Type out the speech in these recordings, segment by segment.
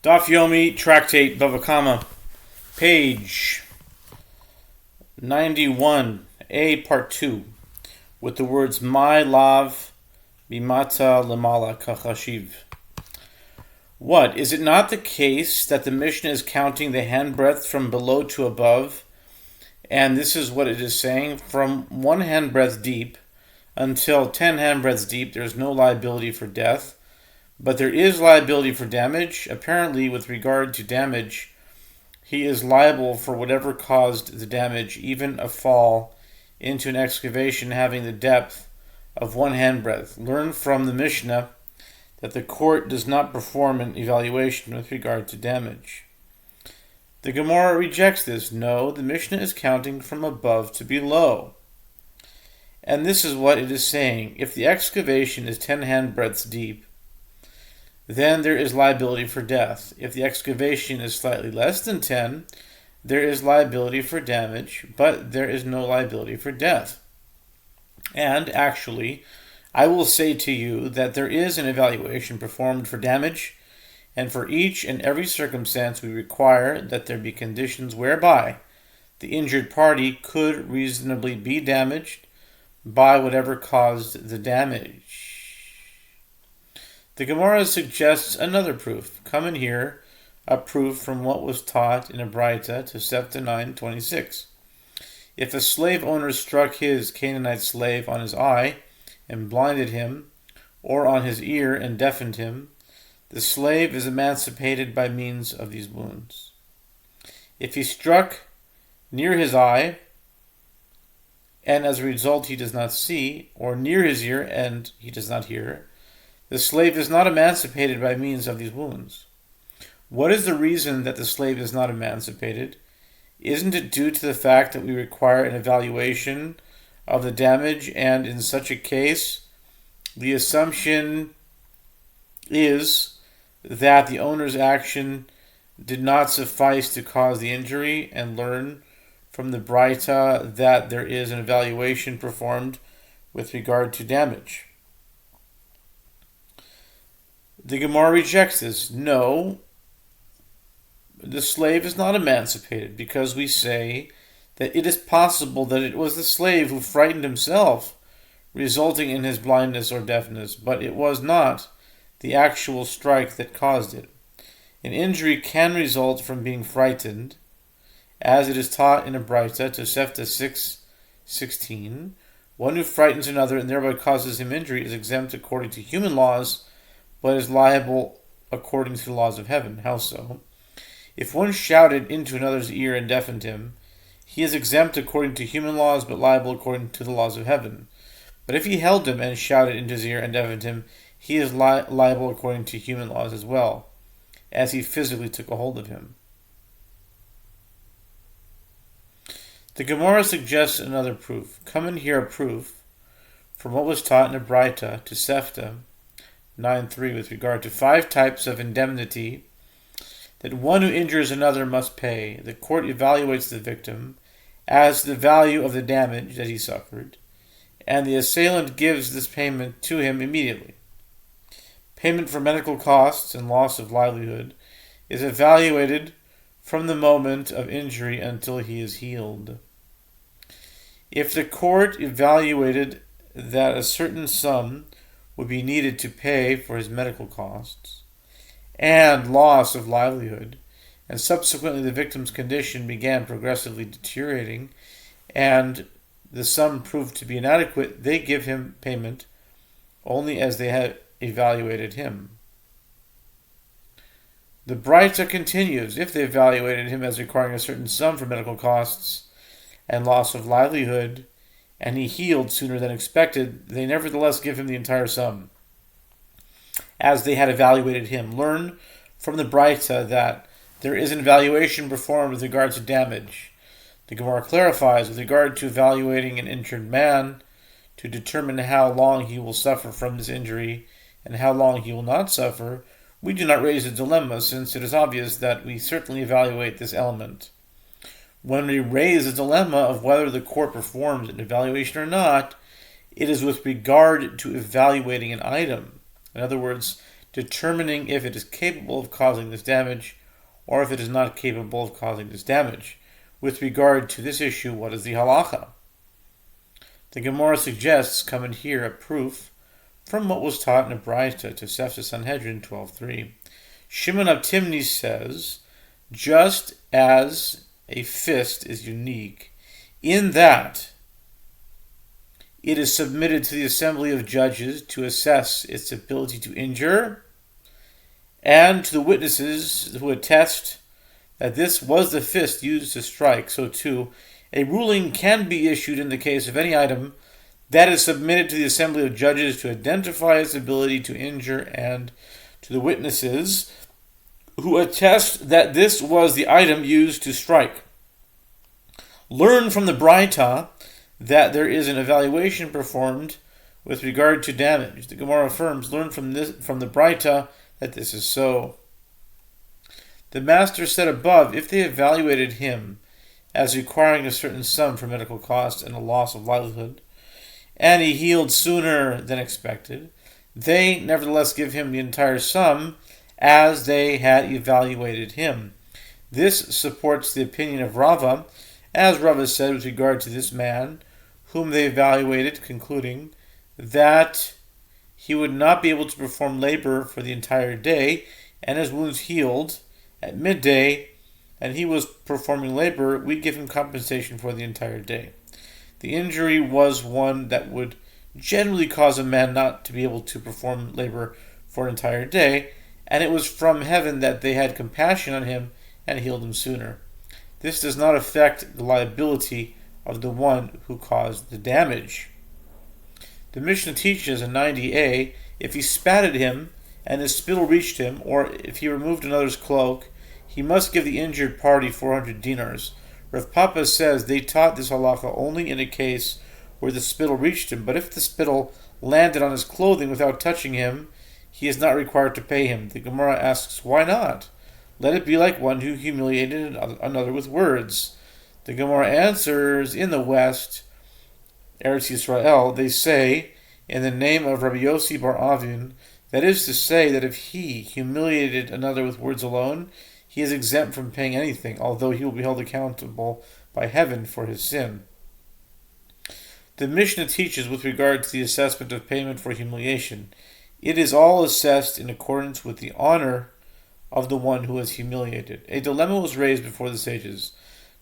Daf Yomi, Tractate, Bava, page 91a, part 2, with the words My Lav Bimata Lemala Kachashiv. What? Is it not the case that the Mishnah is counting the handbreadth from below to above? And this is what it is saying: from 1 handbreadth deep until 10 handbreadths deep, there is no liability for death. But there is liability for damage. Apparently, with regard to damage, he is liable for whatever caused the damage, even a fall into an excavation having the depth of 1 handbreadth. Learn from the Mishnah that the court does not perform an evaluation with regard to damage. The Gemara rejects this. No, the Mishnah is counting from above to below. And this is what it is saying: if the excavation is 10 handbreadths deep, then there is liability for death. If the excavation is slightly less than 10, there is liability for damage, but there is no liability for death. And actually, I will say to you that there is an evaluation performed for damage, and for each and every circumstance we require that there be conditions whereby the injured party could reasonably be damaged by whatever caused the damage. The Gemara suggests another proof. Come in here, a proof from what was taught in a Braita to Sefta 9:26. If a slave owner struck his Canaanite slave on his eye and blinded him, or on his ear and deafened him, the slave is emancipated by means of these wounds. If he struck near his eye, and as a result he does not see, or near his ear and he does not hear, the slave is not emancipated by means of these wounds. What is the reason that the slave is not emancipated? Isn't it due to the fact that we require an evaluation of the damage, and in such a case, the assumption is that the owner's action did not suffice to cause the injury, and learn from the Braita that there is an evaluation performed with regard to damage? The Gemara rejects this. No, the slave is not emancipated, because we say that it is possible that it was the slave who frightened himself, resulting in his blindness or deafness, but it was not the actual strike that caused it. An injury can result from being frightened, as it is taught in a Braita to Sefta 6:16. One who frightens another and thereby causes him injury is exempt according to human laws, but is liable according to the laws of heaven. How so? If one shouted into another's ear and deafened him, he is exempt according to human laws, but liable according to the laws of heaven. But if he held him and shouted into his ear and deafened him, he is liable according to human laws as well, as he physically took a hold of him. The Gemara suggests another proof. Come and hear a proof from what was taught in a Braita to Sefta 9:3 with regard to 5 types of indemnity that one who injures another must pay. The court evaluates the victim as the value of the damage that he suffered, and the assailant gives this payment to him immediately. Payment for medical costs and loss of livelihood is evaluated from the moment of injury until he is healed. If the court evaluated that a certain sum would be needed to pay for his medical costs and loss of livelihood, and subsequently the victim's condition began progressively deteriorating, and the sum proved to be inadequate, they give him payment only as they had evaluated him. The Braita continues: if they evaluated him as requiring a certain sum for medical costs and loss of livelihood, and he healed sooner than expected, they nevertheless give him the entire sum, as they had evaluated him. Learn from the Braita that there is an evaluation performed with regard to damage. The Gemara clarifies: with regard to evaluating an injured man to determine how long he will suffer from this injury and how long he will not suffer, we do not raise a dilemma, since it is obvious that we certainly evaluate this element. When we raise a dilemma of whether the court performs an evaluation or not, it is with regard to evaluating an item. In other words, determining if it is capable of causing this damage or if it is not capable of causing this damage. With regard to this issue, what is the halacha? The Gemara suggests, come in here, a proof from what was taught in a Braita to Sefta Sanhedrin 12:3. Shimon of Timni says, just as a fist is unique in that it is submitted to the assembly of judges to assess its ability to injure, and to the witnesses who attest that this was the fist used to strike, so too a ruling can be issued in the case of any item that is submitted to the assembly of judges to identify its ability to injure, and to the witnesses who attest that this was the item used to strike. Learn from the Braita that there is an evaluation performed with regard to damage. The Gemara affirms, learn from the Braita that this is so. The master said above, if they evaluated him as requiring a certain sum for medical costs and a loss of livelihood, and he healed sooner than expected, they nevertheless give him the entire sum as they had evaluated him. This supports the opinion of Rava, as Rava said with regard to this man, whom they evaluated, concluding that he would not be able to perform labor for the entire day, and his wounds healed at midday, and he was performing labor, we give him compensation for the entire day. The injury was one that would generally cause a man not to be able to perform labor for an entire day, and it was from heaven that they had compassion on him and healed him sooner. This does not affect the liability of the one who caused the damage. The Mishnah teaches in 90a, if he spat at him and his spittle reached him, or if he removed another's cloak, he must give the injured party 400 dinars. Rav Papa says they taught this halacha only in a case where the spittle reached him, but if the spittle landed on his clothing without touching him, he is not required to pay him. The Gemara asks, why not? Let it be like one who humiliated another with words. The Gemara answers, in the West, Eretz Yisrael, they say, in the name of Rabbi Yossi bar Avin, that is to say that if he humiliated another with words alone, he is exempt from paying anything, although he will be held accountable by heaven for his sin. The Mishnah teaches with regard to the assessment of payment for humiliation, it is all assessed in accordance with the honor of the one who was humiliated. A dilemma was raised before the sages.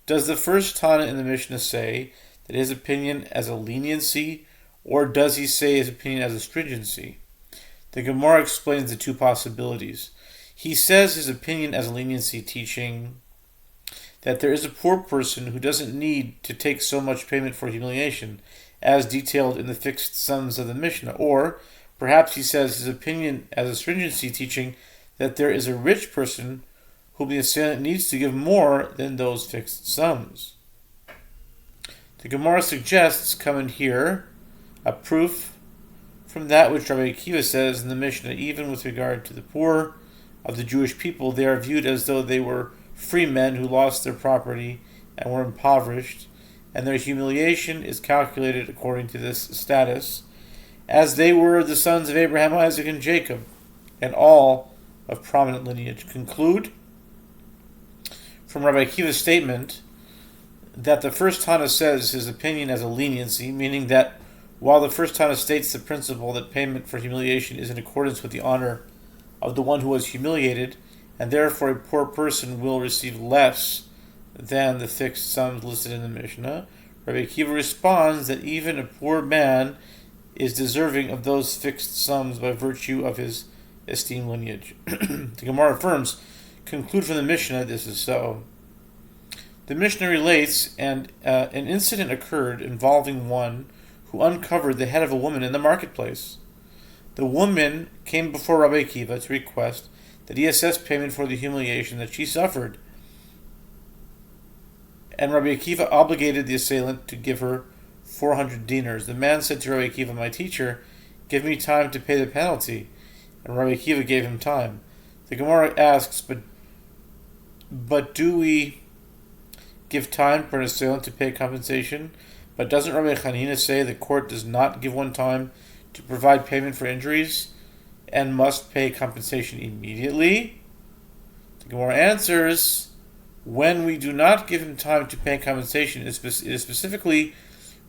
Does the first Tana in the Mishnah say that his opinion as a leniency, or does he say his opinion as a stringency? The Gemara explains the two possibilities. He says his opinion as a leniency, teaching that there is a poor person who doesn't need to take so much payment for humiliation, as detailed in the fixed sums of the Mishnah. Or perhaps he says his opinion as a stringency, teaching that there is a rich person whom the assailant needs to give more than those fixed sums. The Gemara suggests, come in here, a proof from that which Rabbi Akiva says in the Mishnah, even with regard to the poor of the Jewish people, they are viewed as though they were free men who lost their property and were impoverished, and their humiliation is calculated according to this status, as they were the sons of Abraham, Isaac, and Jacob, and all of prominent lineage. Conclude from Rabbi Akiva's statement that the first Tana says his opinion as a leniency, meaning that while the first Tana states the principle that payment for humiliation is in accordance with the honor of the one who was humiliated, and therefore a poor person will receive less than the fixed sums listed in the Mishnah, Rabbi Akiva responds that even a poor man is deserving of those fixed sums by virtue of his esteemed lineage. The Gemara affirms, conclude from the Mishnah, this is so. The Mishnah relates, and an incident occurred involving one who uncovered the head of a woman in the marketplace. The woman came before Rabbi Akiva to request that he assess payment for the humiliation that she suffered, and Rabbi Akiva obligated the assailant to give her 400 dinars. The man said to Rabbi Akiva, my teacher, give me time to pay the penalty. And Rabbi Akiva gave him time. The Gemara asks, but do we give time for an assailant to pay compensation? But doesn't Rabbi Hanina say the court does not give one time to provide payment for injuries? and must pay compensation immediately? The Gemara answers, when we do not give him time to pay compensation, it is specifically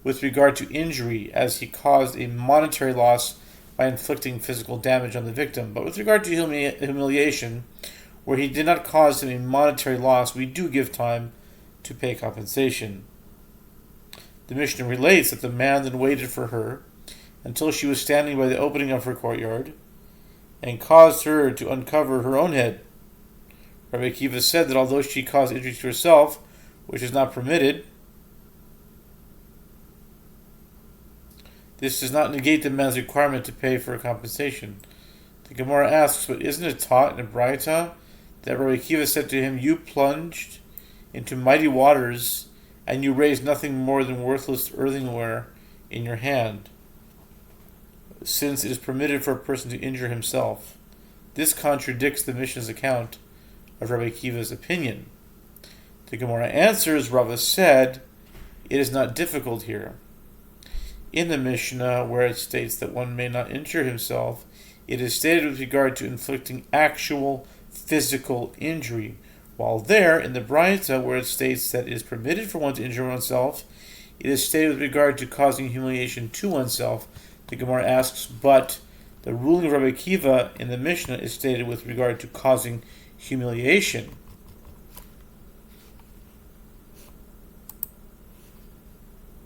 with regard to injury, as he caused a monetary loss by inflicting physical damage on the victim. But with regard to humiliation, where he did not cause him a monetary loss, we do give time to pay compensation. The Mishnah relates that the man then waited for her until she was standing by the opening of her courtyard and caused her to uncover her own head. Rabbi Akiva said that although she caused injury to herself, which is not permitted, this does not negate the man's requirement to pay for a compensation. The Gemara asks, but isn't it taught in a Braita that Rabbi Akiva said to him, you plunged into mighty waters and you raised nothing more than worthless earthenware in your hand, since it is permitted for a person to injure himself? This contradicts the Mishnah's account of Rabbi Akiva's opinion. The Gemara answers, Rava said, it is not difficult here. In the Mishnah, where it states that one may not injure himself, it is stated with regard to inflicting actual physical injury, while there, in the Braita, where it states that it is permitted for one to injure oneself, it is stated with regard to causing humiliation to oneself. The Gemara asks, but the ruling of Rabbi Akiva in the Mishnah is stated with regard to causing humiliation.